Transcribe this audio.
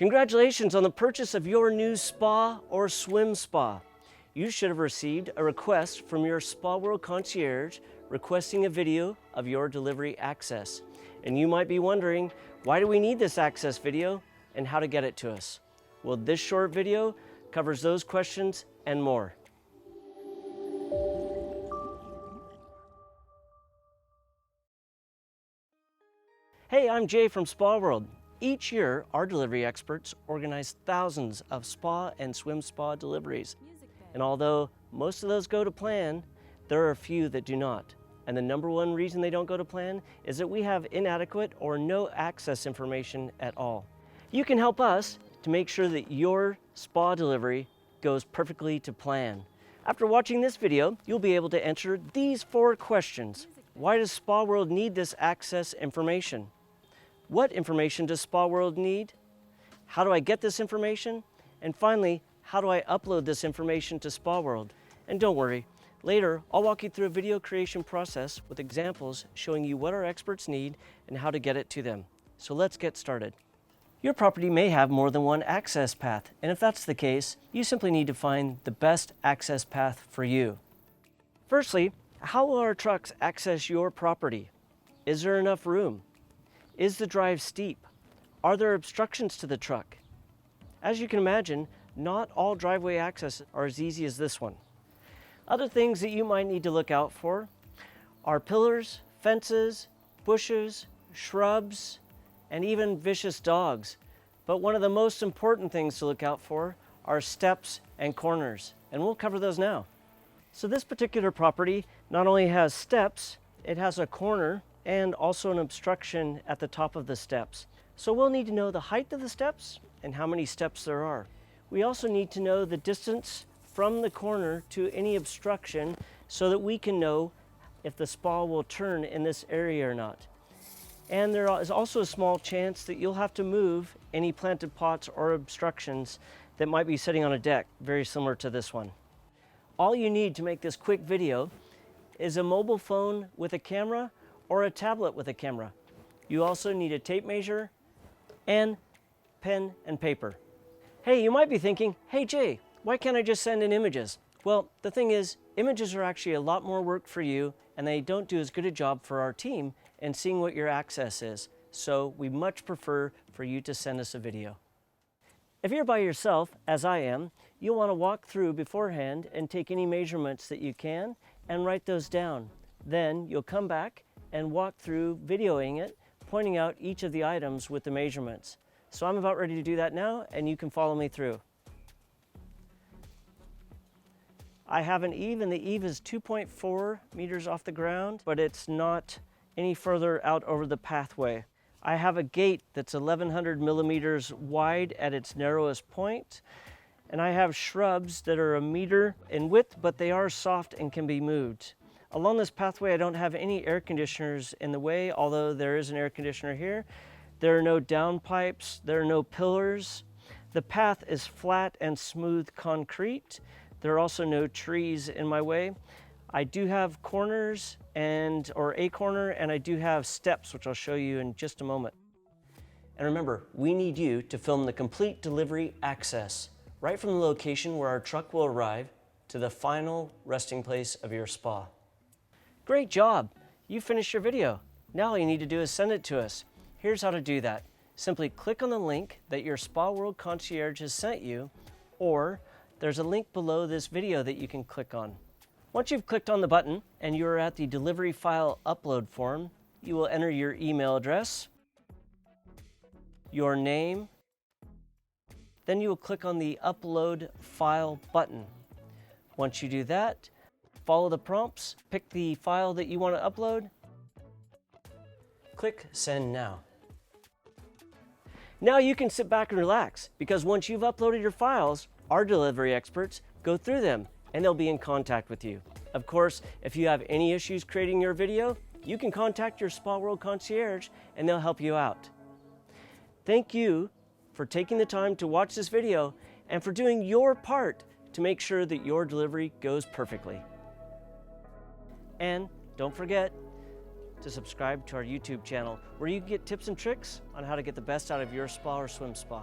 Congratulations on the purchase of your new spa or swim spa. You should have received a request from your Spa World concierge requesting a video of your delivery access. And you might be wondering, why do we need this access video and how to get it to us? Well, this short video covers those questions and more. Hey, I'm Jay from Spa World. Each year, our delivery experts organize thousands of spa and swim spa deliveries. And although most of those go to plan, there are a few that do not. And the number one reason they don't go to plan is that we have inadequate or no access information at all. You can help us to make sure that your spa delivery goes perfectly to plan. After watching this video, you'll be able to answer these 4 questions. Why does Spa World need this access information? What information does Spa World need? How do I get this information? And finally, how do I upload this information to Spa World? And don't worry, later I'll walk you through a video creation process with examples showing you what our experts need and how to get it to them. So let's get started. Your property may have more than one access path, and if that's the case, you simply need to find the best access path for you. Firstly, how will our trucks access your property? Is there enough room? Is the drive steep? Are there obstructions to the truck? As you can imagine, not all driveway access are as easy as this one. Other things that you might need to look out for are pillars, fences, bushes, shrubs, and even vicious dogs. But one of the most important things to look out for are steps and corners, and we'll cover those now. So this particular property not only has steps, it has a corner and also an obstruction at the top of the steps. So we'll need to know the height of the steps and how many steps there are. We also need to know the distance from the corner to any obstruction so that we can know if the spa will turn in this area or not. And there is also a small chance that you'll have to move any planted pots or obstructions that might be sitting on a deck, very similar to this one. All you need to make this quick video is a mobile phone with a camera or a tablet with a camera. You also need a tape measure and pen and paper. Hey, you might be thinking, hey Jay, why can't I just send in images? Well, the thing is, images are actually a lot more work for you and they don't do as good a job for our team in seeing what your access is. So we much prefer for you to send us a video. If you're by yourself, as I am, you'll want to walk through beforehand and take any measurements that you can and write those down. Then you'll come back and walk through videoing it, pointing out each of the items with the measurements. So I'm about ready to do that now, and you can follow me through. I have an eave, and the eave is 2.4 meters off the ground, but it's not any further out over the pathway. I have a gate that's 1,100 millimeters wide at its narrowest point, and I have shrubs that are 1 meter in width, but they are soft and can be moved. Along this pathway, I don't have any air conditioners in the way, although there is an air conditioner here. There are no downpipes, there are no pillars. The path is flat and smooth concrete. There are also no trees in my way. I do have corners or a corner, and I do have steps, which I'll show you in just a moment. And remember, we need you to film the complete delivery access, right from the location where our truck will arrive to the final resting place of your spa. Great job! You finished your video. Now all you need to do is send it to us. Here's how to do that. Simply click on the link that your Spa World concierge has sent you, or there's a link below this video that you can click on. Once you've clicked on the button and you're at the delivery file upload form, you will enter your email address, your name, then you will click on the upload file button. Once you do that, follow the prompts, pick the file that you want to upload, click send now. Now you can sit back and relax, because once you've uploaded your files, our delivery experts go through them and they'll be in contact with you. Of course, if you have any issues creating your video, you can contact your Spa World concierge and they'll help you out. Thank you for taking the time to watch this video and for doing your part to make sure that your delivery goes perfectly. And don't forget to subscribe to our YouTube channel, where you can get tips and tricks on how to get the best out of your spa or swim spa.